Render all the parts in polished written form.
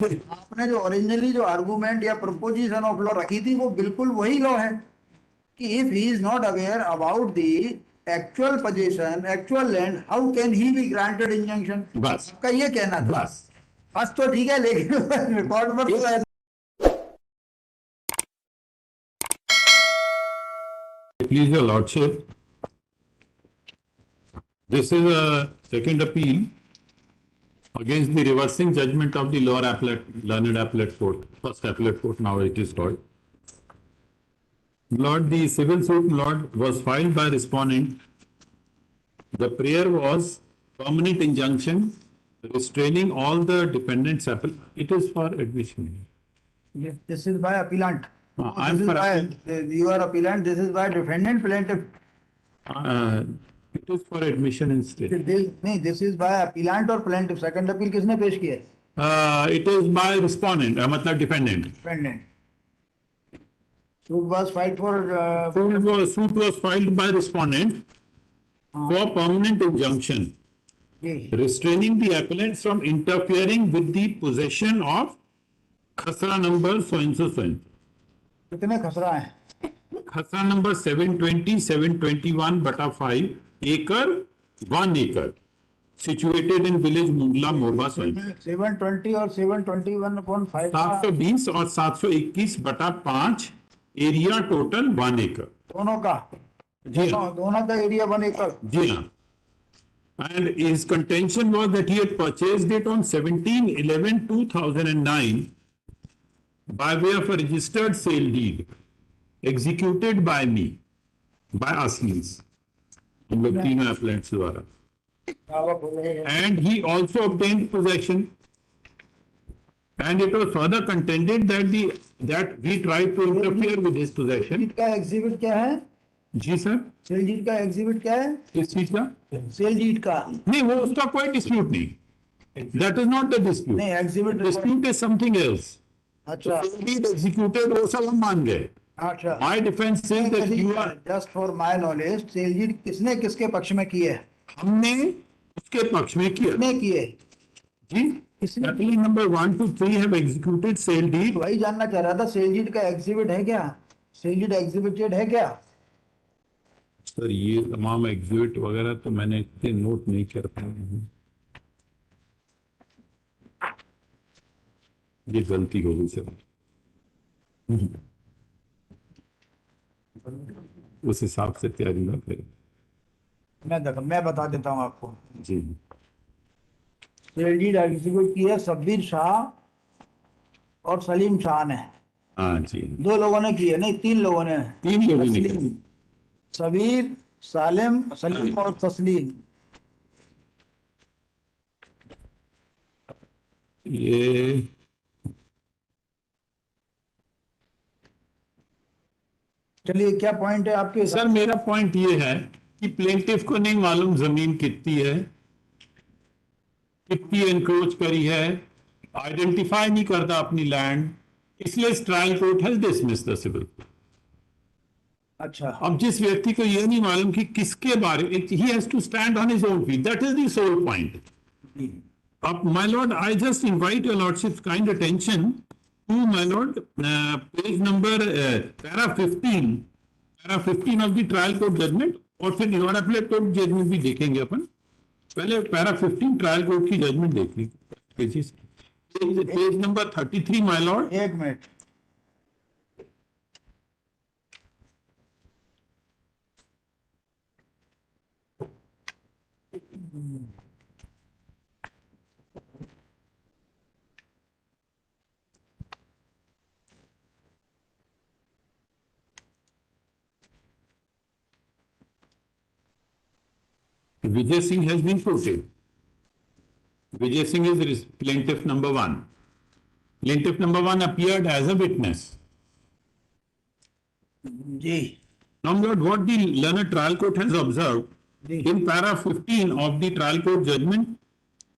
आपने जो ओरिजिनली जो आर्गुमेंट या प्रोपोजिशन ऑफ लॉ रखी थी वो बिल्कुल वही लॉ है कि if he is not aware about the actual position actual land how can he be granted injunction. बस आपका ये कहना था। बस बस तो ठीक है, लेकिन रिकॉर्ड पर तो ऐसा please your lordship, this is a second appeal against the reversing judgment of the lower learned appellate court, first appellate court, now it is called. Lord, the civil suit, Lord, was filed by respondent. The prayer was permanent injunction restraining all the defendants. It is for admission. this is by appellant. I'm This is for by you are appellant. This is by defendant plaintiff. it is for admission in state. नहीं, this is by appellant और plaintiff. Second appeal किसने पेश किया है? It is by respondent, मतलब defendant. Defendant. Suit was filed for Suit was filed by respondent for permanent injunction, restraining the appellants from interfering with the possession of खसरा number so and so so and so. कितने खसरा हैं? खसरा number 720, 721 बटा 5 acre, 1 acre, situated in village Mundla, Morba, so 720 और 721/5 720 और 721 बटा 5 area total 1 acre. दोनों का जी हाँ, दोनों का एरिया 1 एकड़. जी हाँ. And his contention was that he had purchased it on 17/11/2009 by way of a registered sale deed executed by me, by us means, हम लोग तीनों appellants द्वारा. And he also obtained possession. And it was further contended that we tried to interfere with his possession. Sale का exhibit क्या है? जी sir. Sale deed का exhibit क्या है? किस चीज का? सेल डीड का. नहीं, वो उसका कोई डिस्प्यूट नहीं. That is not the dispute. नहीं, exhibit Dispute is something else. अच्छा Deed executed, वो सब हम मान गए. अच्छा. My defense says that you are. Just for my knowledge, sale deed किसने किसके पक्ष में की है? हमने उसके पक्ष में किया. किसने की है? जी. Appellant number 1 to 3 have executed sale deed. वही जानना चाह रहा था, सेल डीड का एग्जिबिट है क्या? सेल डीड एग्जिबिटेड है क्या? सर ये तमाम एग्जिबिट वगैरह तो मैंने इतने नोट नहीं कर पाया हूँ. ये गलती हो गई सर. उस हिसाब से तैयारी ना करें. मैं बता देता हूँ आपको. जी. सेल डीड एग्जीक्यूट की है शब्बीर शाह और सलीम शाह ने. हाँ जी. दो लोगों ने की है, नहीं 3 लोगों ने. 3 लोगों ने किया. सबीर, सलीम और तस्लीम. ये चलिए, क्या पॉइंट है आपके? सर मेरा पॉइंट ये है कि प्लेंटिफ को नहीं मालूम जमीन कितनी है, कितनी एनक्रोच करी है, आइडेंटिफाई नहीं करता अपनी लैंड, इसलिए trial court has dismiss the civil. अच्छा. अब जिस व्यक्ति को यह नहीं मालूम कि किसके बारे में, he has to stand on his own feet, that is the sole point. अब my lord, I just invite your lordship kind attention to my lord page number para 15 of the trial court judgement, और फिर lower appellate court judgement भी देखेंगे अपन. पहले para 15 trial court की judgement देख लीजिए. Page number 33 my Lord. एक minute. Vijay Singh has been quoted. Vijay Singh is plaintiff number 1. Plaintiff number 1 appeared as a witness. जी. Now, Lord, what the learned trial court has observed in para 15 of the trial court judgment,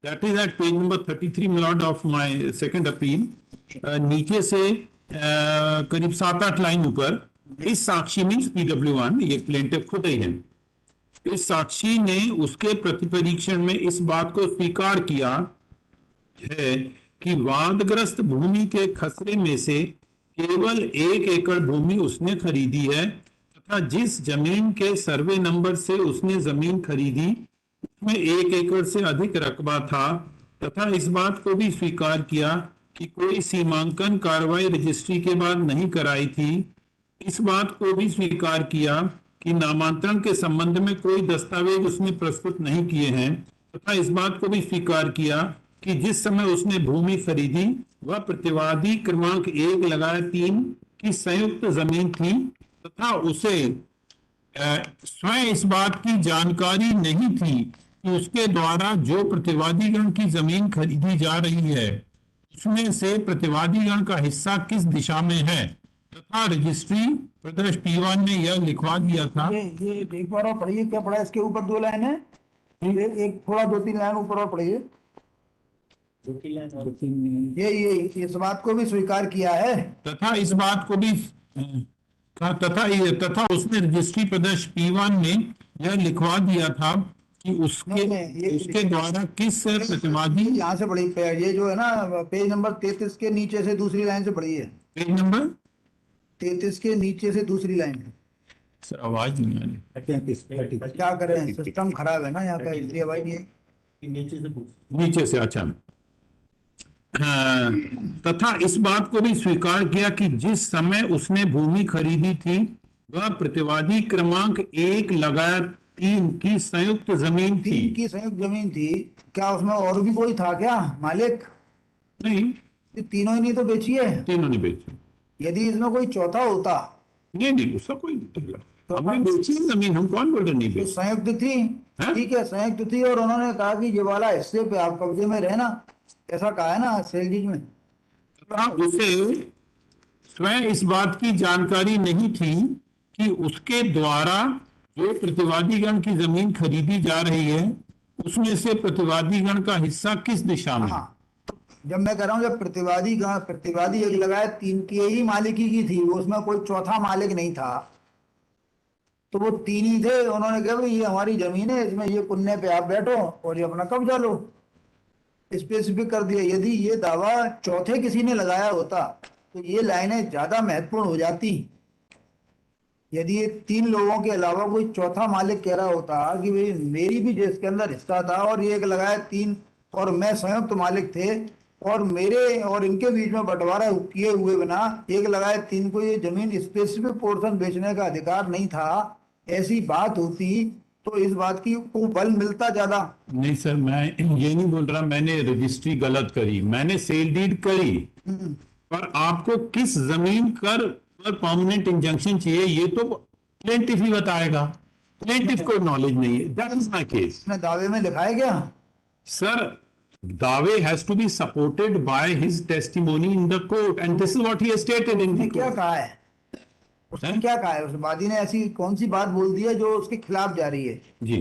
that is at page number 33, my lord, of my second appeal, नीचे से करीब 7-8 line ऊपर, इस साक्षी means PW1, ये plaintiff खुद ही है, इस साक्षी ने उसके प्रतिपरीक्षण में इस बात को स्वीकार किया है कि वादग्रस्त भूमि के खसरे में से केवल 1 एकड़ भूमि उसने खरीदी है तथा जिस जमीन के सर्वे नंबर से उसने जमीन खरीदी उसमें 1 एकड़ से अधिक रकबा था तथा इस बात को भी स्वीकार किया कि कोई सीमांकन कार्रवाई रजिस्ट्री के बाद नहीं कराई थी। इस बात को भी स्वीकार किया कि नामांतरण के संबंध में कोई दस्तावेज उसने प्रस्तुत नहीं किए हैं तथा इस बात को भी स्वीकार किया कि जिस समय उसने भूमि खरीदी वह प्रतिवादी क्रमांक 1 लगाए 3 की संयुक्त जमीन थी तथा उसे स्वयं इस बात की जानकारी नहीं थी कि उसके द्वारा जो प्रतिवादीगण की जमीन खरीदी जा रही है उसमें से प्रतिवादीगण का हिस्सा किस दिशा में है तथा रजिस्ट्री प्रदेश P1 ने यह लिखवा दिया था। ये एक बार और पढ़िए, क्या पढ़ा है इसके ऊपर? 2 लाइन है, एक थोड़ा 2-3 लाइन ऊपर और पढ़िए। ये इस बात को भी स्वीकार किया है तथा इस बात को भी तथा उसने रजिस्ट्री प्रदेश P1 में यह लिखवा दिया था कि उसके द्वारा किस प्रतिवादी। यहाँ से पढ़ी, ये जो है ना पेज नंबर 33 के नीचे से दूसरी लाइन से पढ़िए। पेज नंबर 33 के नीचे से दूसरी लाइन। सर आवाज नहीं आ रही, क्या करें, सिस्टम खराब है ना यहाँ का, इसलिए आवाज नहीं है। नीचे से। अच्छा। तथा इस बात को भी स्वीकार किया कि जिस समय उसने भूमि खरीदी थी वह प्रतिवादी क्रमांक 1 लगाया 3 की संयुक्त जमीन थी। 3 की संयुक्त जमीन थी। क्या उसमें और भी कोई था क्या मालिक? नहीं, ये तीनों ही नहीं तो बेची है। तीनों ने बेची। यदि इसमें कोई चौथा होता। नहीं, उसका कोई तो हमने बेची जमीन, हम कौन बोल रहे नहीं तो बेची। संयुक्त थी, ठीक है, संयुक्त थी और उन्होंने कहा कि ये वाला हिस्से पे आप कब्जे में रहना, ऐसा कहा है ना सेल डीड में। उसे स्वयं इस बात की जानकारी नहीं थी कि उसके द्वारा जो प्रतिवादीगण की जमीन खरीदी जा रही है उसमें से प्रतिवादीगण का हिस्सा किस दिशा में। हाँ, जब मैं कह रहा हूँ जब प्रतिवादी एक लगाए 3 की ही मालिकी की थी, उसमें कोई चौथा मालिक नहीं था, तो वो 3 ही थे। उन्होंने कहा भाई ये हमारी जमीन है, इसमें ये कुन्ने पे आप बैठो और ये अपना कब्जा लो, स्पेसिफिक कर दिया। यदि ये दावा चौथे किसी ने लगाया होता तो ये लाइनें ज्यादा महत्वपूर्ण हो जाती। यदि ये 3 लोगों के अलावा कोई चौथा मालिक कह रहा होता कि भाई मेरी भी जिसके अंदर हिस्सा था और ये एक लगाया 3 और मैं संयुक्त मालिक थे और मेरे और इनके बीच में बंटवारा किए हुए बिना एक लगाए 3 को ये जमीन स्पेसिफिक पोर्शन बेचने का अधिकार नहीं था, ऐसी बात होती तो इस बात की को बल मिलता ज्यादा। नहीं सर, मैं ये नहीं बोल रहा मैंने रजिस्ट्री गलत करी, मैंने सेल डीड करी, पर आपको किस जमीन पर परमानेंट इंजंक्शन चाहिए ये तो प्लेंटिफ ही बताएगा। प्लेंटिफ को नॉलेज नहीं है। That is my case. दावे में लिखा है क्या? सर, दावे has to be supported by his testimony in the court and this is what he has stated in the क्या कहा है? उसने क्या कहा है? उस वादी ने ऐसी कौन सी बात बोल दी है जो उसके खिलाफ जा रही है? जी,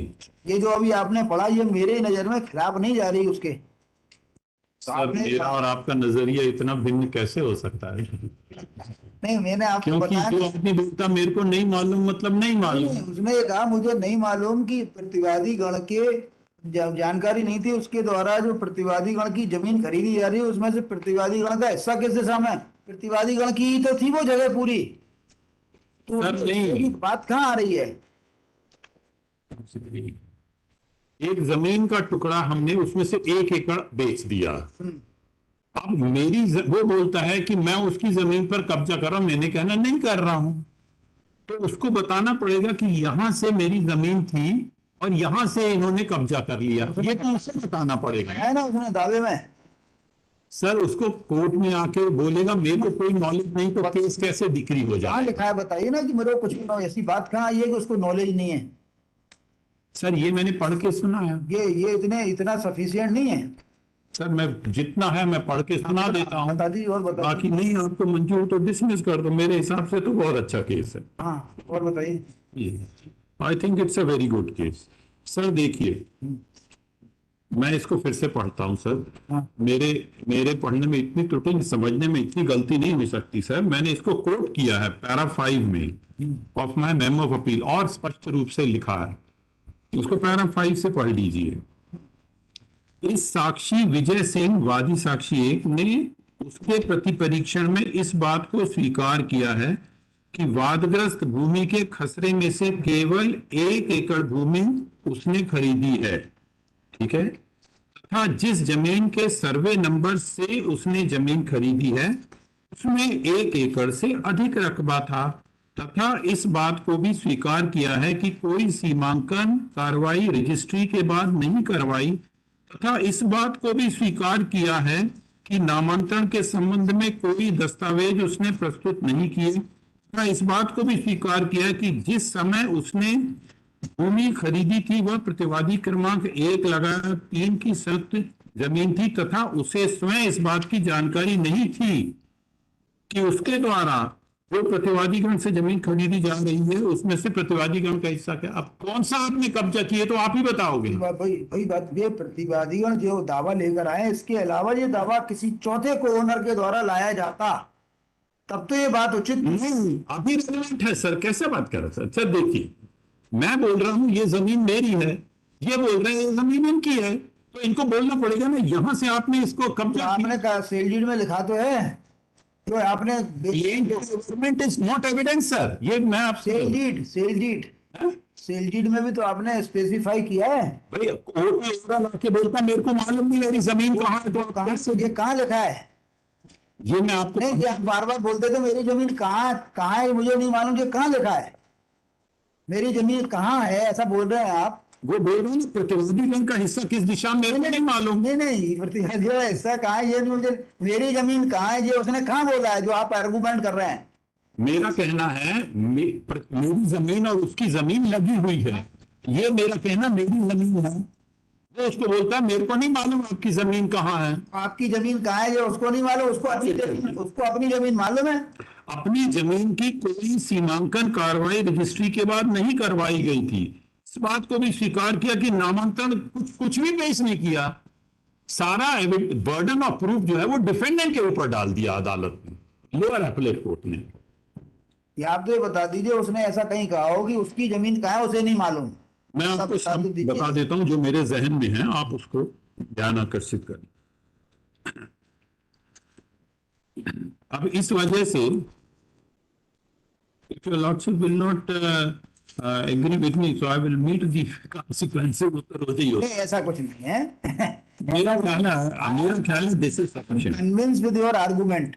ये जो अभी आपने पढ़ा ये मेरे नजर में खिलाफ नहीं जा रही उसके। सर मेरा और आपका नजरिया इतना भिन्न कैसे हो सकता है? नहीं, मैंने आपको क्योंकि बताया जो आदमी बोलता मेरे को नहीं मालूम मतलब नहीं मालूम। उसने ये कहा मुझे नहीं मालूम कि प्रतिवादी गण के जानकारी नहीं थी उसके द्वारा जो प्रतिवादी गण की जमीन खरीदी जा रही है उसमें से प्रतिवादी गण का हिस्सा किस दिशा में? प्रतिवादी गण की ही तो थी वो जगह पूरी, तो सर नहीं, बात कहाँ आ रही है? एक जमीन का टुकड़ा हमने उसमें से 1 एकड़ बेच दिया। अब वो बोलता है कि मैं उसकी जमीन पर कब्जा कर रहा हूं, मैंने कहना नहीं कर रहा हूं, तो उसको बताना पड़ेगा कि यहां से मेरी जमीन थी और यहां से इन्होंने कब्जा कर लिया, ये तो उससे बताना पड़ेगा। है ना उसने दावे में? सर उसको कोर्ट में आके बोलेगा मेरे को कोई नॉलेज नहीं, तो केस कैसे डिक्री हो जाए? लिखा है बताइए ना कि मेरे को कुछ भी ना, ऐसी बात कहाँ आई है कि उसको नॉलेज नहीं है? सर ये मैंने पढ़ के सुना है। ये इतना सफिशिएंट नहीं है सर, मैं जितना है मैं पढ़ के सुना देता हूँ, बता दीजिए और बता बाकी नहीं आपको मंजूर तो डिसमिस कर दो। मेरे हिसाब से तो बहुत अच्छा केस है। हाँ, और बताइए। I think it's a very good case. Sir देखिए, मैं इसको फिर से पढ़ता हूँ सर। हाँ। मेरे पढ़ने में इतनी त्रुटि, समझने में इतनी गलती नहीं हो सकती सर। मैंने इसको कोट किया है पैरा 5 में of my memo of appeal और स्पष्ट रूप से लिखा है, उसको पैरा 5 से पढ़ लीजिए। इस साक्षी विजय सिंह वादी साक्षी एक ने उसके प्रति परीक्षण में इस बात को स्वीकार किया है कि वादग्रस्त भूमि के खसरे में से केवल 1 एकड़ भूमि उसने खरीदी है, ठीक है, तथा जिस जमीन के सर्वे नंबर से उसने जमीन खरीदी है उसमें 1 एकड़ से अधिक रकबा था, तथा इस बात को भी स्वीकार किया है कि कोई सीमांकन कार्रवाई रजिस्ट्री के बाद नहीं करवाई, तथा इस बात को भी स्वीकार किया है कि नामांतरण के संबंध में कोई दस्तावेज उसने प्रस्तुत नहीं किए, तथा इस बात को भी स्वीकार किया कि जिस समय उसने भूमि खरीदी थी वह प्रतिवादी क्रमांक 1 लगाकर 3 की संयुक्त जमीन थी, तथा उसे स्वयं इस बात की जानकारी नहीं थी कि उसके द्वारा जो प्रतिवादीगण से जमीन खरीदी जा रही है उसमें से प्रतिवादीगण का हिस्सा क्या। अब कौन सा आपने कब्जा किए तो आप ही बताओगे। भाई भाई बात ये, प्रतिवादीगण जो दावा लेकर आए, इसके अलावा ये दावा किसी चौथे को ओनर के द्वारा लाया जाता तब तो ये बात उचित नहीं, अभी रिलेवेंट है सर, कैसे बात कर रहे सर। सर देखिए, मैं बोल रहा हूं ये जमीन मेरी है, ये बोल रहे हैं ये जमीन इनकी है, तो इनको बोलना पड़ेगा ना, यहां से आपने इसको कब्जा आपने कहा सेल डीड में लिखा तो है, तो आपने government is not evidence sir, ये मैं आपसे सेल डीड में भी तो आपने स्पेसिफाई किया है भाई, कोर्ट में ऑर्डर लाके बोलता मेरे को मालूम नहीं मेरी जमीन कहाँ है, तो कहाँ से, ये कहाँ लिखा है। ये मैं आपको नहीं, आप बार बार बोलते थे मेरी जमीन कहाँ कहाँ है, मुझे नहीं मालूम, ये कहाँ लिखा है मेरी जमीन कहाँ है, ऐसा बोल रहे हैं आप। वो बोल रहा हूँ प्रतिवादी का हिस्सा किस दिशा में, मेरे को नहीं मालूम। नहीं नहीं, प्रतिवादी का हिस्सा कहाँ है ये नहीं मुझे, मेरी जमीन कहाँ है ये उसने कहाँ बोला है जो आप आर्गूमेंट कर रहे हैं। मेरा कहना है मेरी जमीन और उसकी जमीन लगी हुई है, ये मेरा कहना मेरी जमीन है, वो उसको बोलता है मेरे को नहीं मालूम आपकी जमीन कहाँ है। आपकी जमीन कहाँ है ये उसको नहीं मालूम, उसको अपनी जमीन मालूम है। अपनी जमीन की कोई सीमांकन कार्रवाई रजिस्ट्री के बाद नहीं करवाई गई थी, इस बात को भी स्वीकार किया कि नामांकन कुछ भी पेश नहीं किया, सारा बर्डन ऑफ प्रूफ जो है वो डिफेंडेंट के ऊपर डाल दिया अदालत ने, लोअर एपीलेट कोर्ट ने। या आप तो ये बता दीजिए उसने ऐसा कहीं कहा हो कि उसकी जमीन कहाँ है उसे नहीं मालूम। मैं आपको सब बता देता हूं जो मेरे जहन में है, आप उसको ध्यान आकर्षित करें। अब इस वजह से if your lordship will not agree with me, so I will meet the consequences उत्तर हो जाइए। नहीं, ऐसा कुछ नहीं है। मेरा ख्याल है this is sufficient। Convinced with your argument.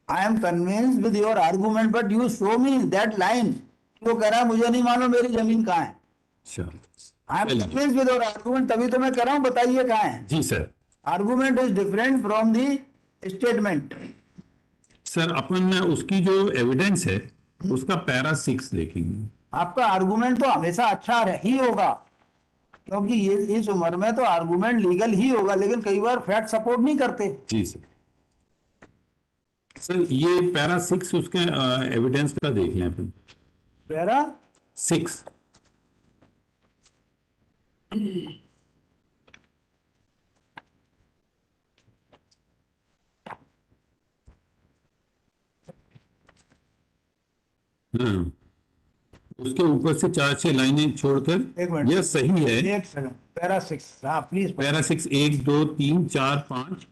I am convinced with your argument, but you show me that line. वो कह रहा है मुझे नहीं मालूम मेरी जमीन कहाँ है। अच्छा, I am convinced with your argument, तभी तो मैं कह रहा हूँ बताइए कहाँ है। जी sir. Argument is different from the statement. Sir अपन उसकी जो एविडेंस है उसका पैरा 6 देखेंगे। आपका आर्गुमेंट तो हमेशा अच्छा ही होगा, क्योंकि ये इस उम्र में तो आर्गुमेंट लीगल ही होगा, लेकिन कई बार फैक्ट सपोर्ट नहीं करते। जी सर। सर ये पैरा 6 उसके एविडेंस का देख लें अपन। पैरा 6 हाँ, उसके ऊपर से 4-6 लाइनें छोड़कर एक मिनट, यह सही है। एक सेकंड, पैरा 6, हाँ प्लीज। पैरा 6 1 2 3 4 5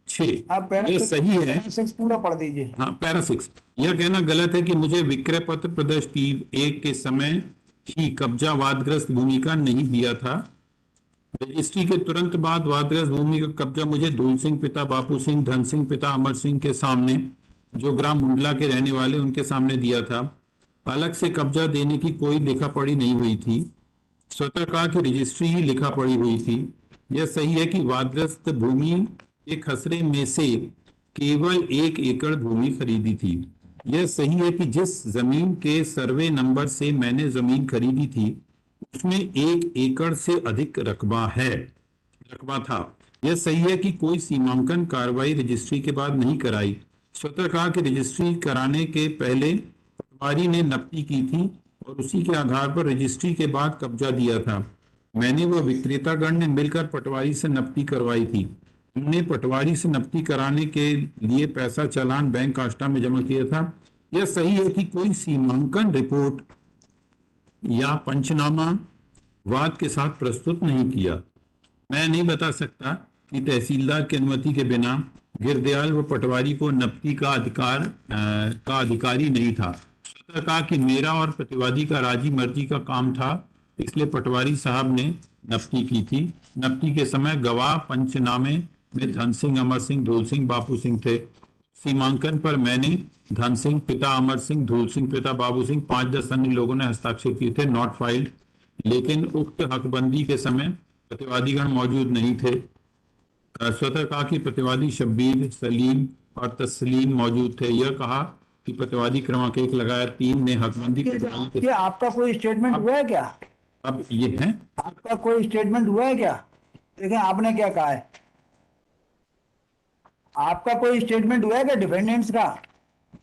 6, आप पैरा यह सही है। 6 पूरा पढ़ दीजिए। हाँ, पैरा 6 यह कहना गलत है कि मुझे विक्रय पत्र प्रदर्श 1 के समय ही कब्जा वादग्रस्त भूमि का नहीं दिया था। रजिस्ट्री के तुरंत बाद वादग्रस्त भूमि का कब्जा मुझे धूल सिंह पिता बापू सिंह, धन सिंह पिता अमर सिंह के सामने, जो ग्राम मुंडला के रहने वाले उनके सामने दिया था। अलग से कब्जा देने की कोई लिखा पढ़ी नहीं हुई थी, स्वतः कहा कि रजिस्ट्री ही लिखा पढ़ी हुई थी। यह सही है कि वादग्रस्त भूमि के खसरे में से केवल 1 एकड़ भूमि खरीदी थी। यह सही है कि जिस जमीन के सर्वे नंबर से मैंने जमीन खरीदी थी उसमें 1 एकड़ से अधिक रकबा था। यह सही है कि कोई सीमांकन कार्रवाई रजिस्ट्री के बाद नहीं कराई। स्वतः कहा कि रजिस्ट्री कराने के पहले पटवारी ने नपटी की थी और उसी के आधार पर रजिस्ट्री के बाद कब्जा दिया था। मैंने व विक्रेतागण ने मिलकर पटवारी से नपटी करवाई थी। हमने पटवारी से नपटी कराने के लिए पैसा चालान बैंक काष्ठा में जमा किया था। यह सही है कि कोई सीमांकन रिपोर्ट या पंचनामा वाद के साथ प्रस्तुत नहीं किया। मैं नहीं बता सकता कि तहसीलदार की अनुमति के बिना गिरदयाल व पटवारी को नपती का अधिकारी नहीं था। स्वतः कहा कि मेरा और प्रतिवादी का राजी मर्जी का काम था, इसलिए पटवारी साहब ने नपती की थी। नपती के समय गवाह पंचनामे में धन सिंह, अमर सिंह, धूल सिंह, बापू सिंह थे। सीमांकन पर मैंने, धन सिंह पिता अमर सिंह, धूल सिंह पिता बाबू सिंह, 5-10 अन्य लोगों ने हस्ताक्षर किए थे, नॉट फाइल्ड। लेकिन उक्त हकबंदी के समय प्रतिवादीगण मौजूद नहीं थे। स्वतः कहा कि प्रतिवादी शब्बीर, सलीम और तस्लीम मौजूद थे। यह कहा कि प्रतिवादी क्रमांक 1 लगाया 3 ने हकबंदी के क्या आपका कोई स्टेटमेंट हुआ है क्या? अब ये है, आपका कोई स्टेटमेंट हुआ है क्या? देखें आपने क्या कहा है, आपका कोई स्टेटमेंट हुआ है क्या डिफेंडेंट्स का?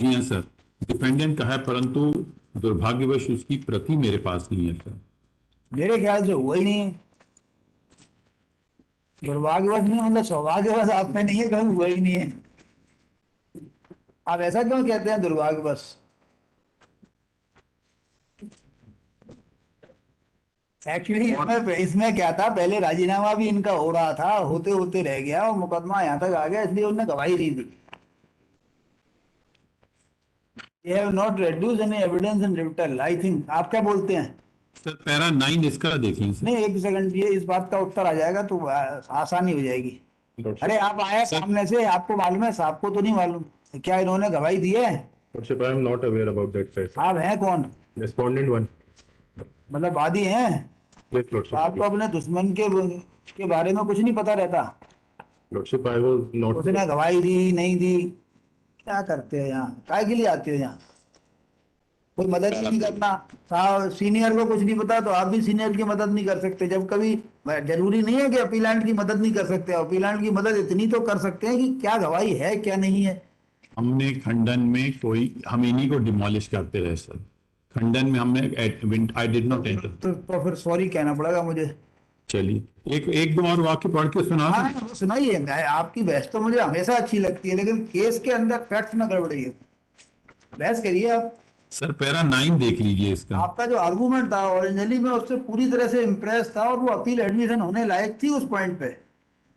जी हाँ सर, डिपेंडेंट का है, परंतु दुर्भाग्यवश उसकी प्रति मेरे पास नहीं है सर। मेरे ख्याल से हुआ ही नहीं है। दुर्भाग्यवश नहीं मतलब सौभाग्यवश आप में नहीं है, कभी हुआ ही नहीं है। आप ऐसा क्यों कहते हैं दुर्भाग्यवश? एक्चुअली इसमें क्या था, पहले राजीनामा भी इनका हो रहा था, होते होते रह गया और मुकदमा यहाँ तक आ गया, इसलिए उन्होंने गवाही नहीं दी। They have not reduced any evidence in rebuttal, I think। आप क्या बोलते हैं? सर पैरा 9 इसका देखिए सर। नहीं एक सेकंड, ये इस बात का उत्तर आ जाएगा तो आसानी हो जाएगी। अरे आप आए सामने से, आपको मालूम है, साहब को तो नहीं मालूम क्या इन्होंने गवाही दी है? Lordship, I am not aware about that fact. आप हैं कौन? Respondent one. मतलब वादी हैं? Yes, Lordship. आपको अपने दुश्मन के बारे में कुछ नहीं पता रहता? Lordship, I was not. उसने गवाही दी नहीं दी, क्या करते हो यहाँ, काय के लिए आते हो यहाँ? कोई मदद नहीं करना, साहब सीनियर को कुछ नहीं पता तो आप भी सीनियर की मदद नहीं कर सकते। जब कभी जरूरी नहीं है कि अपीलेंट की मदद नहीं कर सकते, अपीलेंट की मदद इतनी तो कर सकते हैं कि क्या गवाही है क्या नहीं है। हमने खंडन में कोई, हम इन्हीं को डिमोलिश करते रहे सर। खंडन में हमने आई डिड नॉट एंटर। तो फिर सॉरी कहना पड़ेगा मुझे। चलिए एक दो और वाक्य पढ़ के सुना हाँ वो सुनाइए, आपकी बहस तो मुझे हमेशा अच्छी लगती है, लेकिन केस के अंदर फैक्ट्स ना गड़बड़ाइए, बहस करिए आप। सर। पैरा 9 देख लीजिए इसका। आपका जो आर्गूमेंट था ओरिजिनली मैं उससे पूरी तरह से इम्प्रेस था और वो अपील एडमिशन होने लायक थी उस पॉइंट पे,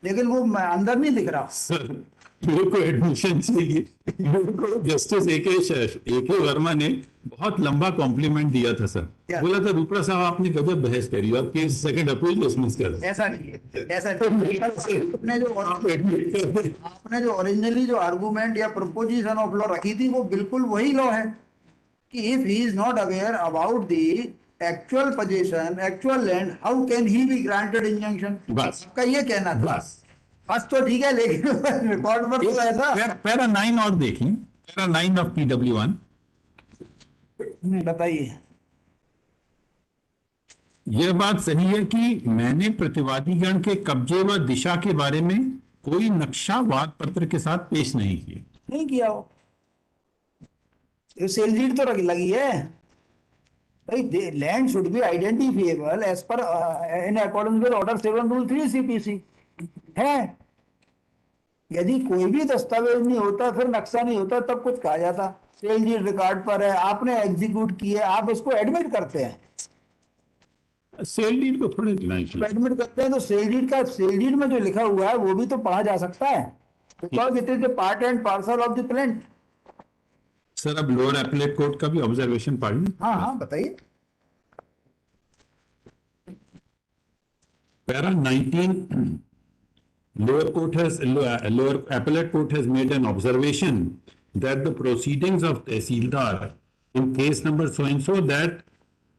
लेकिन वो अंदर नहीं दिख रहा। सर मेरे को एडमिशन चाहिए। मेरे को जस्टिस ए के वर्मा ने बहुत लंबा कॉम्प्लीमेंट दिया था सर। क्या? बोला था रूपरा साहब आपने गजब बहस करी और केस सेकंड अपील डिसमिस कर दिया। ऐसा नहीं है, ऐसा नहीं है। आपने जो ओरिजिनली जो आर्गूमेंट या प्रोपोजिशन ऑफ लॉ रखी थी वो बिल्कुल वही लॉ है कि if he is not aware about the actual position, actual land, how can he be granted injunction. बस। आपका ये कहना था। बस तो ठीक है, लेकिन रिकॉर्ड पर तो ऐसा पैरा 9 और देखिए, पैरा 9 ऑफ PW1। बताइए। यह बात सही है कि मैंने प्रतिवादीगण के कब्जे व दिशा के बारे में कोई नक्शा वाद पत्र के साथ पेश नहीं किया। नहीं किया हो, सेल डीड तो लगी है भाई। Land should be identifiable as per in according with order 7 rule 3 CPC है। यदि कोई भी दस्तावेज नहीं होता, फिर नक्शा नहीं होता, तब कुछ कहा जाता। सेल डीड रिकॉर्ड पर है, आपने एग्जीक्यूट किए, आप इसको एडमिट करते हैं। सेल डीड को थोड़े एडमिट करते हैं तो सेल डीड में जो लिखा हुआ है वो भी तो पढ़ा जा सकता है, because it is a part and parcel of the plaint. Sir अब लोअर एपलेट कोर्ट का भी ऑब्जर्वेशन पढ़िए। हाँ हाँ बताइए। Para 19, lower appellate court has made an observation that the proceedings of Tehsildar in case number so and so that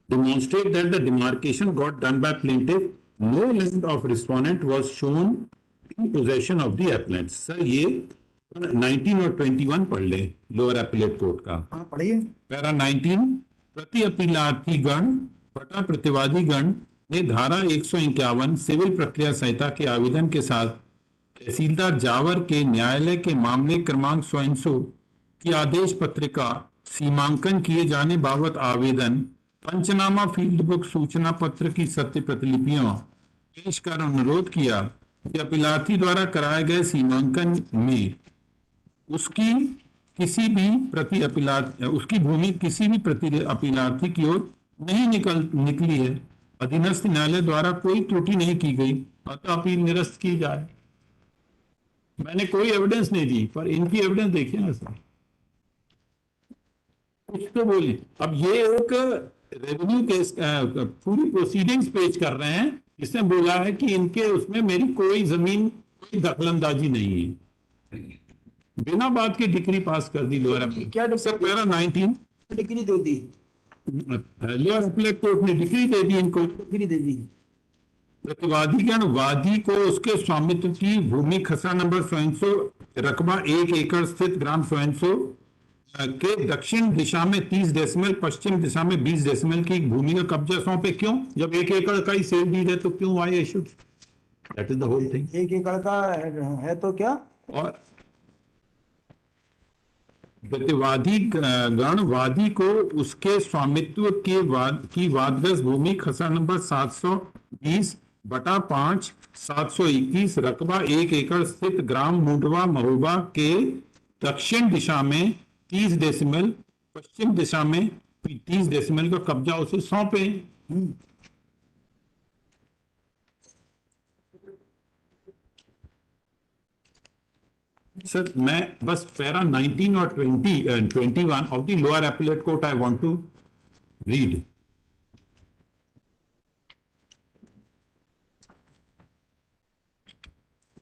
demonstrate that the demarcation got done by plaintiff, no land of respondent was shown in possession of the appellant। Sir ये 19 और 21 पढ़ ले lower appellate court का। हाँ पढ़िए। Para 19, प्रति अपीलार्थी गण बटा प्रतिवादी गण ने धारा 151 सिविल प्रक्रिया संहिता के आवेदन के साथ तहसीलदार जावर के न्यायालय के मामले क्रमांक 100 की आदेश पत्रिका सीमांकन किए जाने बाबत आवेदन, पंचनामा फील्ड बुक सूचना पत्र की सत्य प्रतिलिपियां पेश कर अनुरोध किया कि अपीलार्थी द्वारा कराए गए सीमांकन में उसकी भूमि किसी भी प्रति अपीलार्थी की ओर नहीं निकली है, अधीनस्थ न्यायालय द्वारा कोई त्रुटि नहीं की गई, अतः अपील निरस्त की जाए। मैंने कोई एविडेंस नहीं दी, पर इनकी एविडेंस देखिए ना सर, कुछ तो बोलिए। अब ये एक रेवेन्यू केस पूरी प्रोसीडिंग्स पेश कर रहे हैं, इसमें बोला है कि इनके उसमें मेरी कोई जमीन, कोई दखलंदाजी नहीं है, बिना बात की डिग्री पास कर दी लोअर अपील। क्या सर पैरा 19 डिग्री दे दी? लोअर अपीलेट कोर्ट ने डिग्री दे दी इनको। डिग्री दे दी? प्रतिवादीगण वादी को उसके स्वामित्व की भूमि खसरा नंबर सौ रकबा 1 एकड़ स्थित ग्राम सौ के दक्षिण दिशा में 30 डेसिमल, पश्चिम दिशा में 20 डेसिमल की भूमि का कब्जा सौंपे। क्यों? जब 1 एकड़ का ही सेल डीड है तो क्यों why issued? That is the whole thing. 1 एकड़ का है तो क्या? और प्रतिवादी गण वादी को उसके स्वामित्व की वादग्रस्त भूमि खसरा नंबर 720/5 721 रकबा 1 एकड़ स्थित ग्राम मुंडवा महोबा के दक्षिण दिशा में 30 डेसिमल, पश्चिम दिशा में 30 डेसिमल का कब्जा उसे सौंपे। सर मैं बस पैरा 19 और 21 of the lower appellate court I want to read.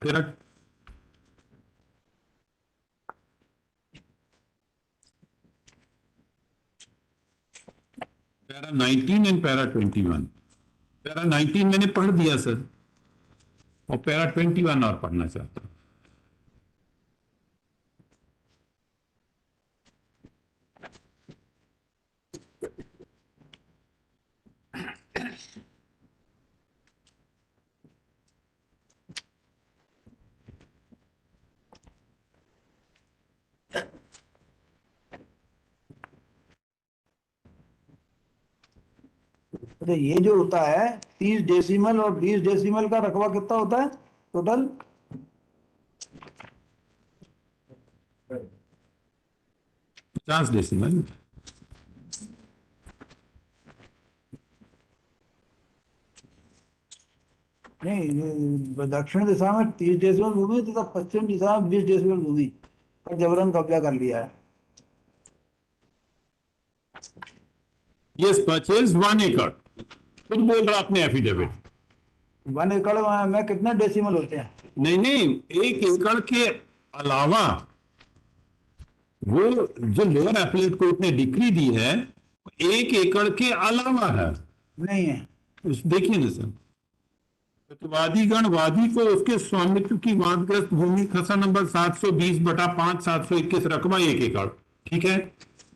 Para para 19 एंड पैरा 21। पैरा 19 मैंने पढ़ दिया सर, और पैरा 21 और पढ़ना चाहता हूं। तो ये जो होता है 30 डेसिमल और 20 डेसिमल का रकबा कितना होता है टोटल? 50 डेसिमल। नहीं, दक्षिण दिशा में 30 डेसिमल भूमि तथा पश्चिम दिशा में 20 डेसिमल भूमि पर जबरन कब्जा कर लिया है। यस परचेज 1 एकड़, खुद बोल रहा अपने एफिडेविट। 1 एकड़ में कितने डेसिमल होते हैं? नहीं नहीं, 1 एकड़ के अलावा वो जो लोअर एपिलेट कोर्ट ने डिक्री दी है 1 एकड़ के अलावा है। नहीं है। देखिए ना सर, प्रतिवादीगण वादी को उसके स्वामित्व की वादग्रस्त भूमि खसरा नंबर 720/5 721 रकबा 1 एकड़, ठीक है,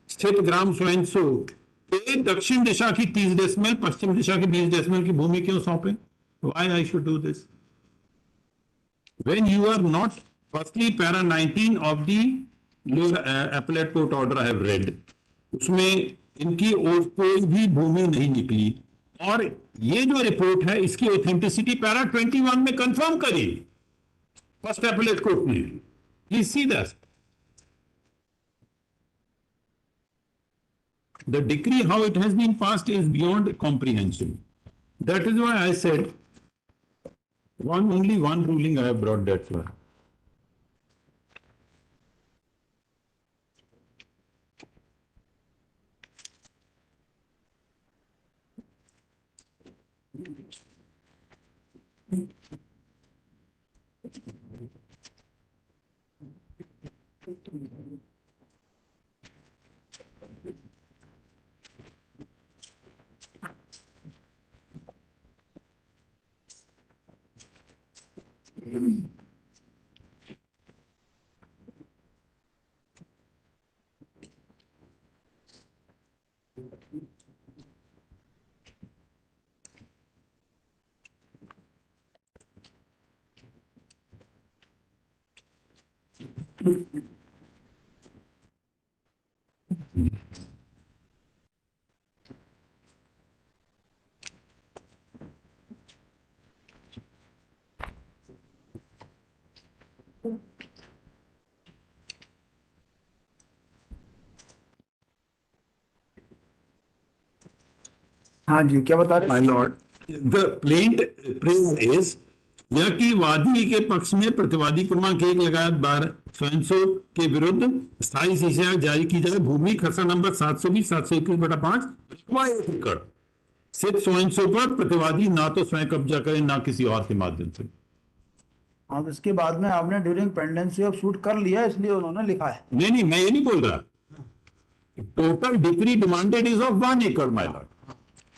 स्थित ग्राम सौ के दक्षिण दिशा की 30 डेसिमल, पश्चिम दिशा की 20 डेसिमल की भूमि क्यों सौंपे? Why I should do this? When you are not, firstly para 19 of the lower appellate court order I have read, उसमें इनकी और कोई भी भूमि नहीं निकली, और ये जो रिपोर्ट है इसकी ऑथेंटिसिटी पैरा 21 में कंफर्म करी फर्स्ट एपिलेट कोर्ट ने। Please see that the decree how it has been passed is beyond comprehension. That is why I said only one ruling I have brought that far. हाँ जी, क्या बता रहे? My lord, the plaint prayer is यह कि वादी के पक्ष में प्रतिवादी क्रमांक 1 लगायत 12 स्वयं के विरुद्ध स्थायी शिक्षा जारी की जाए। भूमि खसरा नंबर 720/721/5 रकबा 1 एकड़ सिर्फ स्वयं पर प्रतिवादी ना तो स्वयं कब्जा करे ना किसी और के माध्यम से। अब इसके बाद में आपने ड्यूरिंग पेंडेंसी ऑफ सूट कर लिया, इसलिए उन्होंने लिखा है। नहीं, मैं ये नहीं बोल रहा। Total decree demanded is of 1 एकड़ my Lord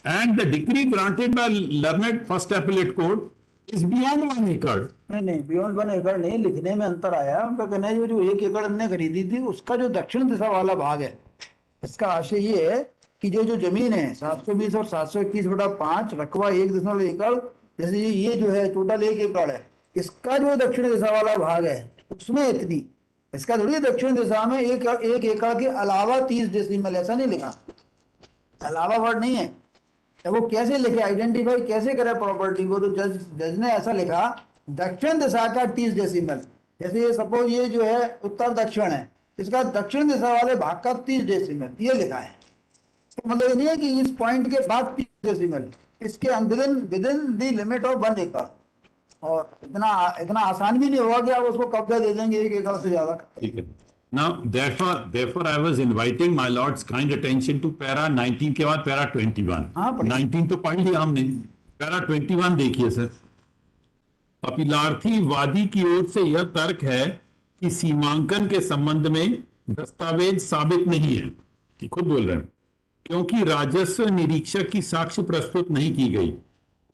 and the decree granted by learned first appellate court is beyond 1 एकड़। नहीं, बियॉन्ड 1 एकड़ नहीं, लिखने में अंतर आया। उनका कहना है जो 1 एकड़ हमने खरीदी थी उसका जो दक्षिण दिशा वाला भाग है, इसका आशय ये है कि जो जमीन है 720 और 721/5 रकबा 1 एकड़, जैसे ये जो है टोटल 1 एकड़ है, इसका जो दक्षिण दिशा वाला भाग है उसमें इतनी, इसका थोड़ी दक्षिण दिशा में 1 एकड़ के अलावा 30 डेसिमल, ऐसा नहीं लिखा, अलावा वर्ड नहीं है। तो वो कैसे लिखे, आइडेंटिफाई कैसे करे प्रॉपर्टी को, तो जज ने ऐसा लिखा दक्षिण दिशा का 30 डेसिमल। जैसे ये सपोज ये जो है उत्तर दक्षिण है, इसका दक्षिण दिशा वाले भाग का 30 डेसिमल ये लिखा है। तो मतलब ये नहीं है कि इस पॉइंट के बाद 30 डेसिमल, इसके विदिन द लिमिट ऑफ 1 एकड़। और इतना आसान भी नहीं होगा कि आप उसको कब्जा दे देंगे 1 एकड़ से ज्यादा। ठीक है। Now, therefore, I was inviting my lord's kind attention to para 19 के बाद para 21। हाँ, पढ़िए। 19 तो पढ़ लिया हमने, para 21 देखिए सर। अपीलार्थी वादी की ओर से यह तर्क है कि सीमांकन के संबंध में दस्तावेज साबित नहीं है, कि खुद बोल रहे हैं, क्योंकि राजस्व निरीक्षक की साक्ष्य प्रस्तुत नहीं की गई।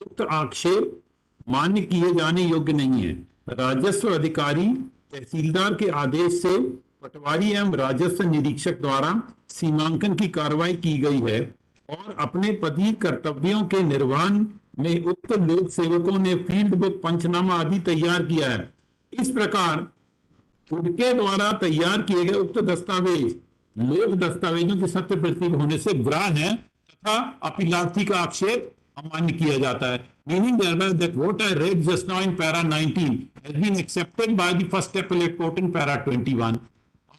उक्त आक्षेप मान्य किए जाने योग्य नहीं है। राजस्व अधिकारी तहसीलदार के आदेश से पटवारी एवं राजस्व निरीक्षक द्वारा सीमांकन की कार्रवाई की गई है और अपने पदीय कर्तव्यों के निर्वहन में उक्त लोक सेवकों ने फील्ड बुक पंचनामा आदि तैयार किया है। इस प्रकार उनके द्वारा तैयार किए गए उक्त दस्तावेज लोक दस्तावेजों के सत्य प्रतीक होने से ग्राह्य है तथा अपीलार्थी का आक्षेप अमान्य किया जाता है। Meaning thereby that what I read just now in para 19 has been accepted by the first appellate court in para 21.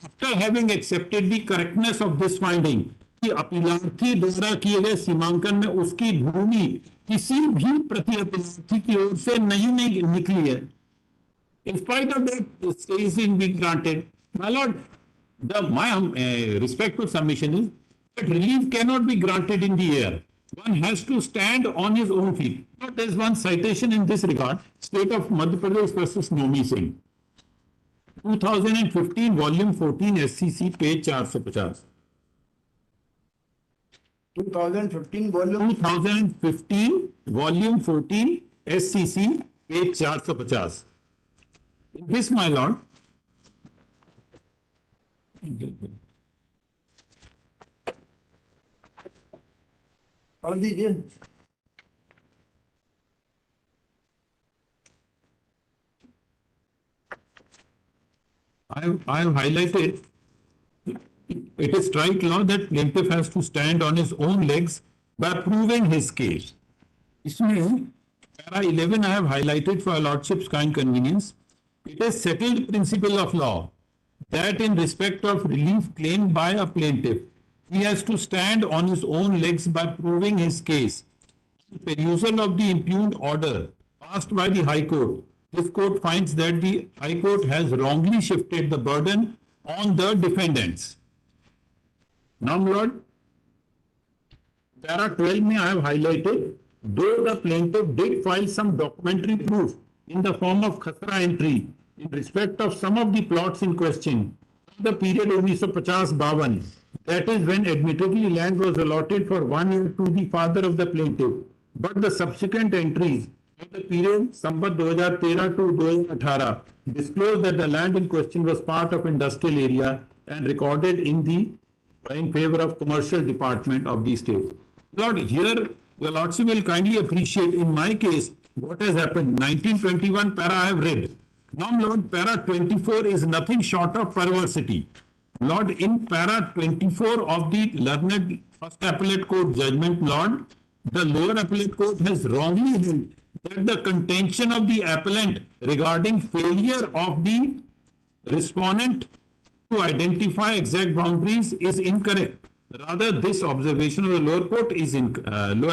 After having accepted the correctness of this finding, कि अपीलार्थी द्वारा किए गए सीमांकन में उसकी भूमि किसी भी प्रति अपीलार्थी की ओर से नहीं निकली है। In spite of that, stays in being granted. My lord, my respectful submission is that relief cannot be granted in the air. One has to stand on his own feet. But there is one citation in this regard, State of Madhya Pradesh versus Nomi Singh, 2015, volume 14, SCC, page 450. 2015 volume 2015, volume 14, SCC, page 450. In this, my lord, पढ़ दीजिए। I have highlighted, it is strike law that plaintiff has to stand on his own legs by proving his case. इसमें para 11 I have highlighted for lordship's kind convenience. It is settled principle of law that in respect of relief claimed by a plaintiff, he has to stand on his own legs by proving his case. The perusal of the impugned order passed by the High Court, this court finds that the High Court has wrongly shifted the burden on the defendants. Now, my lord, para 12 में I have highlighted, though the plaintiff did file some documentary proof in the form of khasra entry in respect of some of the plots in question, the period 1950-52, that is when admittedly land was allotted for 1 year to the father of the plaintiff, but the subsequent entries of the period Samvat 2013 to 2018 disclosed that the land in question was part of industrial area and recorded in favor of commercial department of the state. Lord, here the Lordship will kindly appreciate in my case what has happened. 1921 para I have read. Now, Lord, para 24 is nothing short of perversity. Lord, in para 24 of the learned first appellate court judgment, Lord, the lower appellate court has wrongly held that the contention of the appellant regarding failure of the respondent to identify exact boundaries is incorrect. Rather, this observation of the lower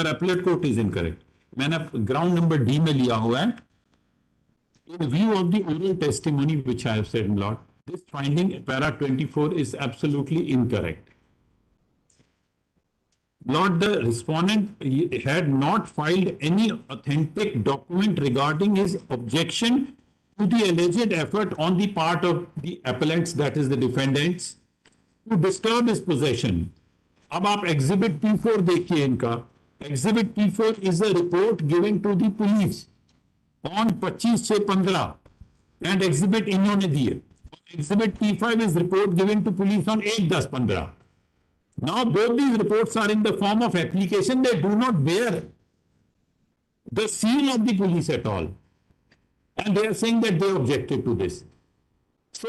appellate court is incorrect. मैंने ground number D में लिया हुआ है. In view of the oral testimony which I have said, my lord, this finding para 24 is absolutely incorrect. Lord, the respondent had not filed any authentic document regarding his objection to the alleged effort on the part of the appellants, that is the defendants, to disturb his possession. अब आप exhibit P4 देखिए इनका. Exhibit P4 is a report given to the police on 25/6/15 and exhibit इन्होंने दिए. Exhibit P5 is report given to police on 8/10/15. Now both these reports are in the form of application. They do not bear the seal of the police at all. And they are saying that they objected to this. So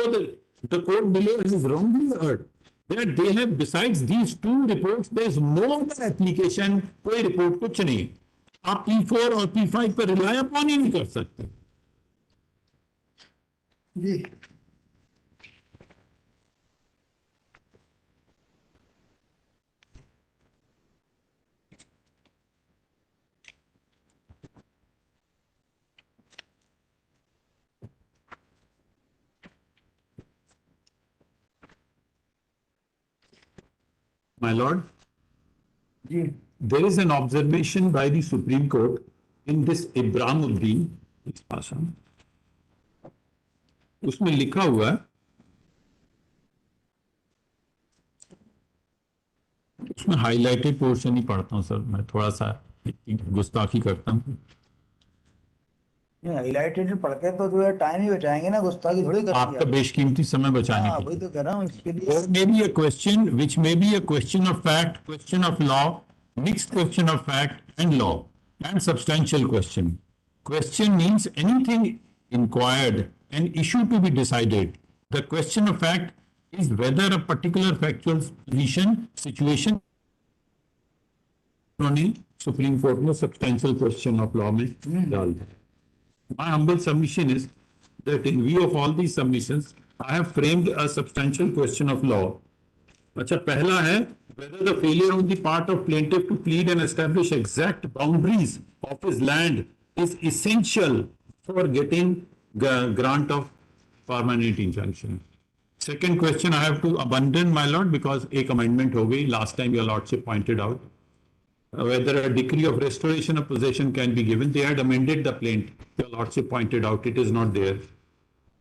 the court below is wrongly heard that they have, besides these two reports, there is no other application. कोई report कुछ नहीं. आप P4 और P5 पर rely upon ही नहीं कर सकते. जी. My lord, ji. there is an observation by the Supreme Court in this Ibramuddin, उसमें लिखा हुआ है, उसमें हाईलाइटेड पोर्शन ही पढ़ता हूं सर, मैं थोड़ा सा गुस्ताखी करता हूं. हाईलाइटेड पढ़ के तो जो है टाइम ही बचाएंगे ना, गुस्ताखी थोड़ी आपका करेंगे. बेशकीमती समय बचाने हाँ के वही लिए. तो कह रहा हूँ इसके लिए. There may be a question which may be a question of fact, question of law, mixed question of fact and law, and substantial question. Question means anything inquired, an issue to be decided. The question of fact is whether a particular factual position, situation, उन्होंने supreme court में substantial question of law में डाल दिया. My humble submission is that in view of all these submissions, I have framed a substantial question of law. अच्छा, पहला है whether the failure on the part of plaintiff to plead and establish exact boundaries of his land is essential for getting grant of permanent injunction. Second question I have to abandon, my lord, because एक amendment हो गई. Last time your lordship pointed out whether a decree of restoration of possession can be given. They had amended the plaint. Your lordship pointed out it is not there.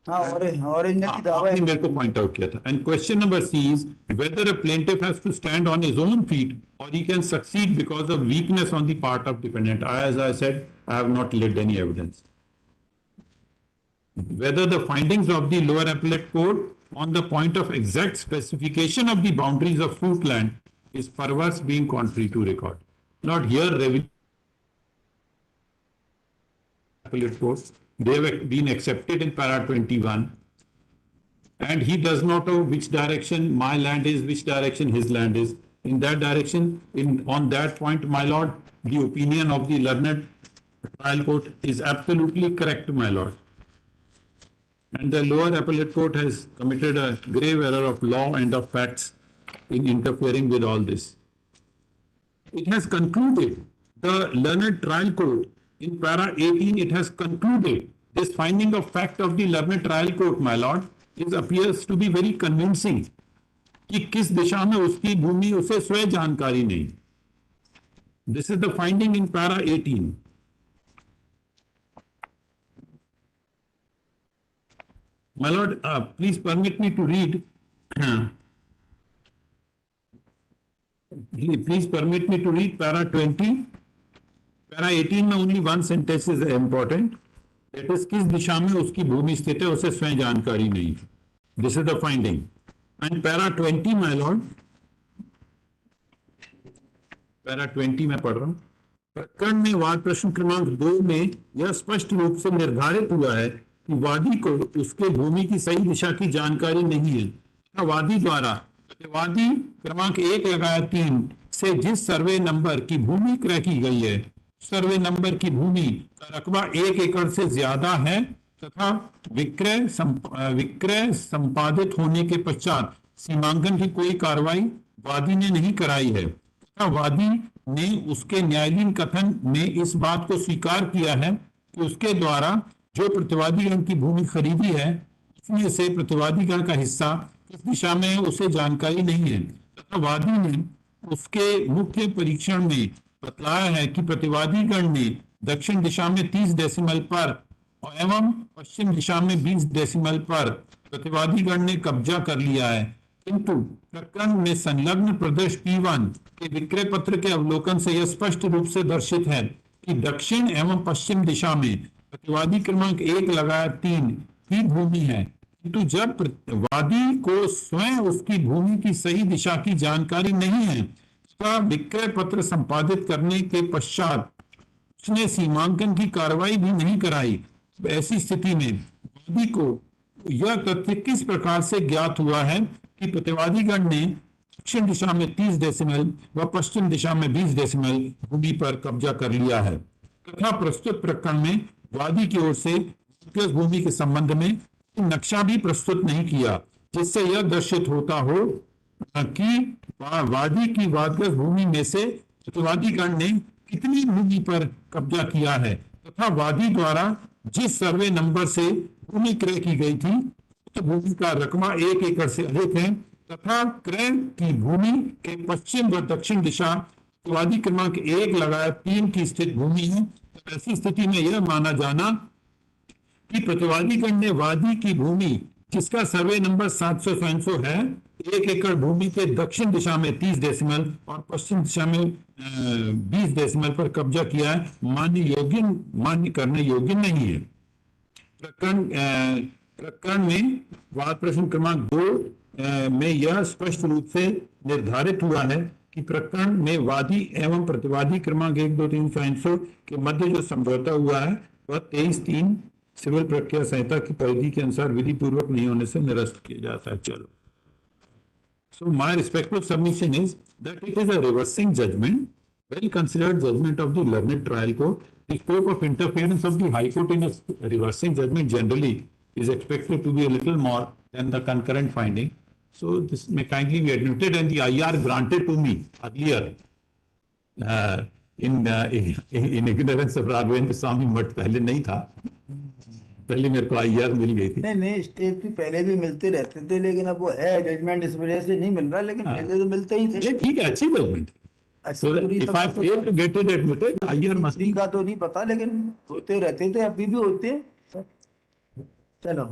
हाँ और इनकी दावा आपने मेरे को point out किया था. And question number C is whether a plaintiff has to stand on his own feet or he can succeed because of weakness on the part of defendant. As I said, I have not laid any evidence. Whether the findings of the lower appellate court on the point of exact specification of the boundaries of fruit land is perverse, being contrary to record. Not here, appellate courts, they have been accepted in para 21, and he does not know which direction my land is, which direction his land is. In that direction, on that point, my lord, the opinion of the learned trial court is absolutely correct, my lord. And the lower appellate court has committed a grave error of law and of facts in interfering with all this. It has concluded, the learned trial court in para 18, it has concluded this finding of fact of the learned trial court, my lord, appears to be very convincing कि किस दिशा में उसकी भूमि उसे स्वयं जानकारी नहीं. This is the finding in para 18. My lord, please permit me to read. Please permit me to read para 20. Para 18 में only one sentence is important. That is, किस दिशा में उसकी भूमि स्थित है उसे स्वयं जानकारी नहीं. This is the finding. And para 20, my lord. para 20 में पढ़ रहा हूँ. प्रकरण में वाद प्रश्न क्रमांक 2 में यह स्पष्ट रूप से निर्धारित हुआ है कि वादी को उसके भूमि की सही दिशा की जानकारी नहीं है. वादी द्वारा वादी क्रमांक 1 लगाया 3 से जिस सर्वे नंबर की भूमि क्रय की गई है, सर्वे नंबर की भूमि का रकबा 1 एकड़ से ज्यादा है तथा विक्रय संपादित होने के पश्चात सीमांकन की कोई कार्रवाई वादी ने नहीं कराई है तथा वादी ने उसके न्यायाधीन कथन में इस बात को स्वीकार किया है कि उसके द्वारा जो प्रतिवादीगण की भूमि खरीदी है उसमें से प्रतिवादीगण का हिस्सा किस दिशा में है उसे जानकारी नहीं है, तथा वादी ने उसके मुख्य परीक्षण में बतलाया है कि प्रतिवादीगण ने दक्षिण दिशा में 30 डेसिमल पर एवं पश्चिम दिशा में 20 डेसिमल पर प्रतिवादीगण ने कब्जा कर लिया है, किंतु प्रकरण में संलग्न प्रदेश P1 के विक्रय पत्र के अवलोकन से यह स्पष्ट रूप से दर्शित है कि दक्षिण एवं पश्चिम दिशा में प्रतिवादी क्रमांक 1 लगाया 3 की भूमि है, किंतु जब वादी को स्वयं उसकी भूमि की सही दिशा की जानकारी नहीं है, उसका विक्रय पत्र संपादित करने के पश्चात उसने सीमांकन की कार्रवाई भी नहीं कराई, ऐसी स्थिति में वादी को यह तथ्य किस प्रकार से ज्ञात हुआ है कि प्रतिवादीगण ने दक्षिण दिशा में 30 डेसिमल व पश्चिम दिशा में 20 डेसिमल भूमि पर कब्जा कर लिया है, तथा प्रस्तुत प्रकरण में वादी की ओर से भूमि के संबंध में नक्शा भी प्रस्तुत नहीं किया, जिससे यह दर्शित होता हो कि वादी की वादग्रस्त भूमि में से प्रतिवादीगण ने कितनी भूमि पर कब्जा किया है, तथा वादी द्वारा जिस सर्वे नंबर से भूमि क्रय की गई थी उस भूमि का रकबा 1 एकड़ से अधिक है, तथा क्रय की भूमि के पश्चिम व दक्षिण दिशा प्रतिवादी क्रमांक 1 लगाया 3 की स्थित भूमि है। तो ऐसी स्थिति में यह माना जाना कि प्रतिवादीगण ने वादी की भूमि जिसका सर्वे नंबर 700 है 1 एकड़ भूमि के दक्षिण दिशा में 30 डेसिमल और पश्चिम दिशा में 20 डेसिमल पर कब्जा किया है, मान्य करने योग्य नहीं है। प्रकरण में वाद प्रश्न क्रमांक 2 में यह स्पष्ट रूप से निर्धारित हुआ है कि प्रकरण में वादी एवं प्रतिवादी क्रमांक 1, 2, 3, 500 के मध्य जो समझौता हुआ है वह 23(3) सिविल प्रक्रिया संहिता की परिधि के अनुसार विधि पूर्वक नहीं होने से निरस्त किया जाता है। चलो, so my respectful submission is that it is a reversing judgment, well considered judgment of the learned trial court. The scope of interference of the High Court in a reversing judgment generally is expected to be a little more than the concurrent finding. So this may kindly be admitted, and the IR granted to me earlier in ignorance of Raghavendra Swamy Mutt, पहले नहीं था, पहले मेरे को IR मिल गई थी। नहीं stage पे पहले भी मिलते रहते थे, लेकिन अब वो है जजमेंट इस वजह से नहीं मिल रहा, लेकिन पहले तो मिलते ही थे। ये ठीक है, अच्छी judgement. So if I fail to get it admitted, IR must be। का तो नहीं पता, लेकिन होते रहते थे, अभी भी होते हैं। चलो,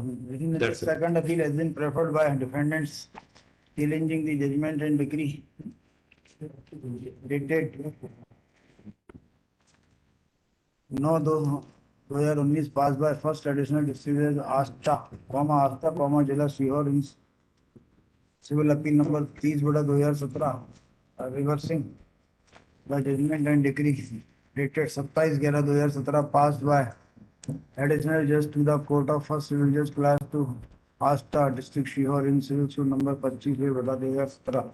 That's it. second appeal has been preferred by defendants challenging the judgment and decree dated 9/2/2019 passed by first additional district judge Asta, जिला Sehore in civil appeal number 30/2017, reversing the judgment and decree dated 27/11/2017 passed by additional judge to the court of first civil judge class 2 Asta district Shihor in civil suit number 25/2017,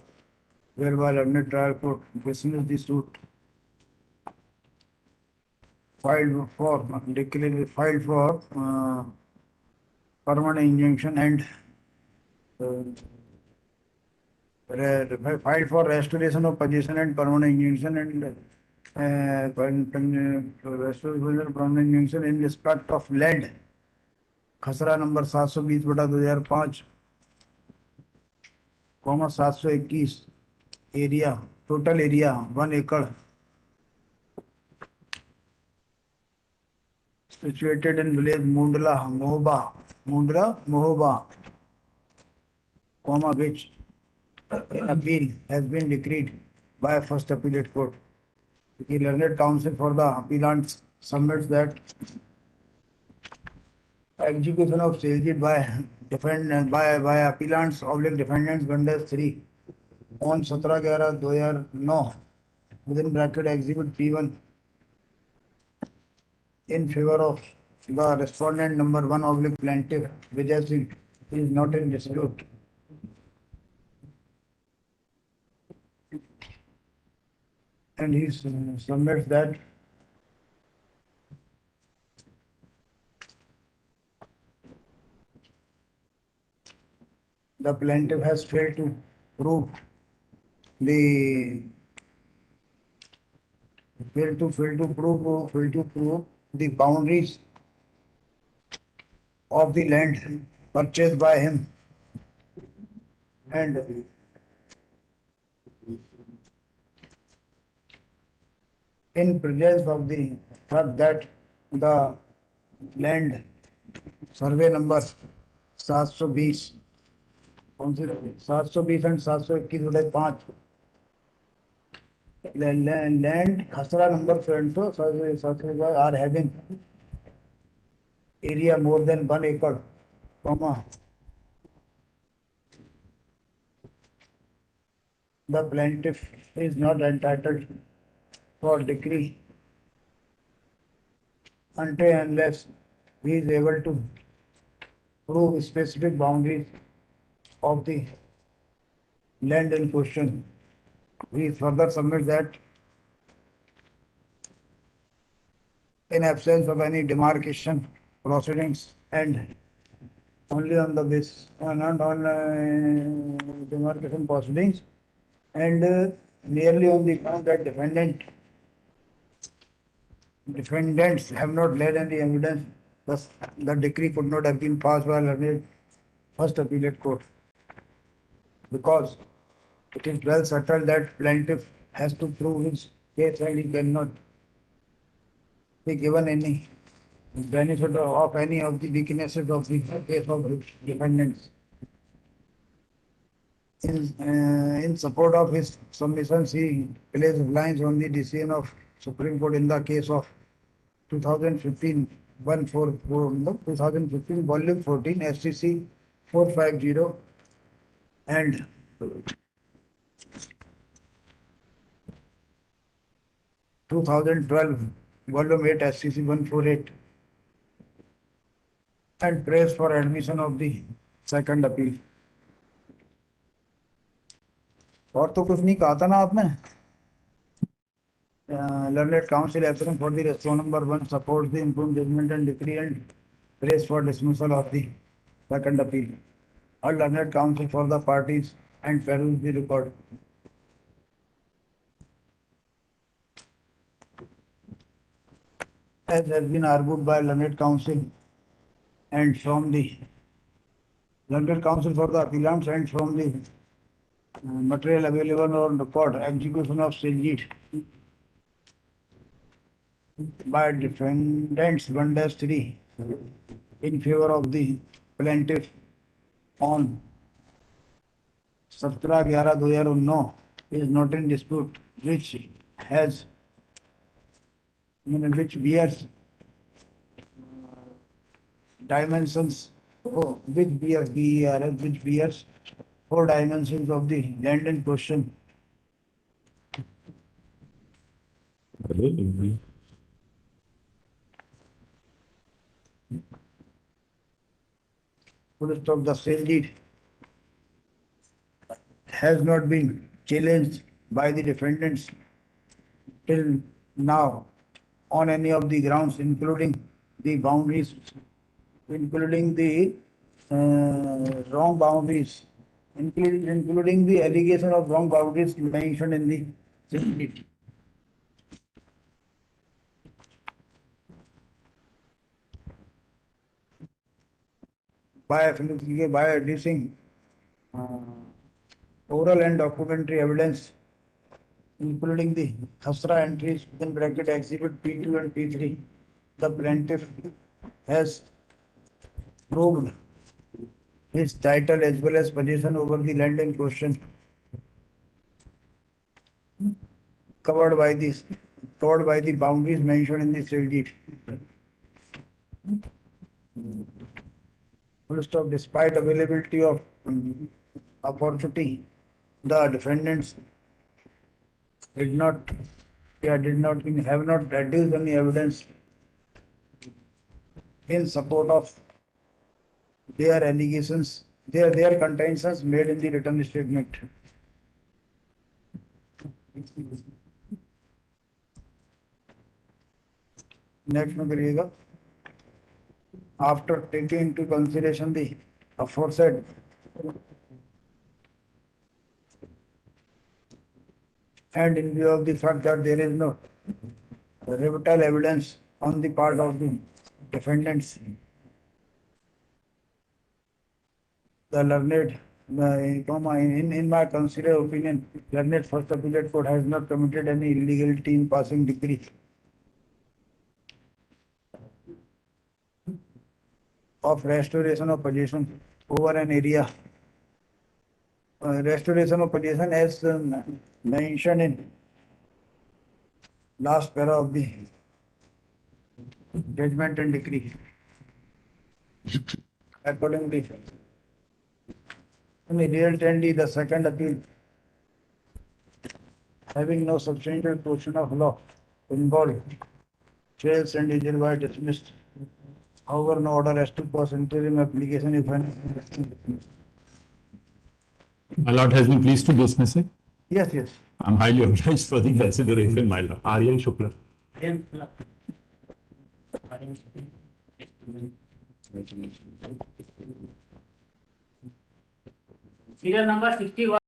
whereby learned trial court dismissed the suit filed for permanent injunction and filed for restoration of possession and permanent injunction and restoration of permanent injunction in respect of land खसरा number 720/2005, 721 area, total area 1 एकड़, situated in village Mundla Mohoba, which appeal has been decreed by first appellate court. The learned counsel for the appellants submits that execution of sale deed by appellants defendants Gandas 3 on 17/11/2009 within bracket exhibit P1 in favor of the respondent number 1 plaintiff Vijay Singh is not in dispute. And he submits that the plaintiff has failed to prove the fail to prove the boundaries of the land purchased by him and in presence of the fact that the land survey number 720 कौन सी 720 and 721/5 land खसरा number 700 are having area more than 1 acre, comma, the plaintiff is not entitled for decree until unless he is able to prove specific boundaries of the land in question. We further submit that in absence of any demarcation proceedings and only on the basis, not on demarcation proceedings, and merely on the ground that defendants have not laid any evidence, thus the decree could not have been passed by learned first appellate court, because it is well settled that plaintiff has to prove his case and he cannot be given any benefit of any of the weaknesses of the case of defendants. In support of his submissions, he places lines on the decision of Supreme Court in the case of 2015 144, no, 2015 volume 14 SCC 450 and 2012 volume 8 SCC 148 and prays for admission of the second appeal. और तो कुछ नहीं कहा था ना आपने? Learned Counsel appearing for the response number 1 supports the improved judgment and decree and prays for dismissal of the second appeal. All learned counsel for the parties and peruse the record. As has been argued by learned counsel and from the learned counsel for the appellants and from the material available on record, execution of sale deed by defendants 1-3 in favor of the plaintiff on 17/11/2019 is not in dispute, which bears dimensions, which bears 4 dimensions of the land in question. Full stop. The sale deed has not been challenged by the defendants till now on any of the grounds, including the boundaries, including the wrong boundaries, including the allegation of wrong boundaries mentioned in the sale deed. By adducing oral and documentary evidence, including the Khasra entries in bracket exhibit P2 and P3, the plaintiff has proved his title as well as possession over the land in question covered by the boundaries mentioned in the sale deed. Full stop. Despite availability of opportunity, the defendants have not adduced any evidence in support of their allegations, their contentions made in the written statement. Next में करिएगा. After taking into consideration the aforesaid and in view of the fact that there is no rebuttal evidence on the part of the defendants. The learned, in my considered opinion, learned First Appellate Court has not committed any illegality in passing decree of restoration of possession over an area. Restoration of possession as mentioned in last para of the judgment and decree. Accordingly, in the real tendy, the second appeal, having no substantial portion of law involved, fails and is hereby dismissed. However, no order as to pass interim application if any. My lord has been pleased to dismiss it. Yes, yes. I'm highly obliged for the consideration, my lord. Aryan Shukla. Serial number 61.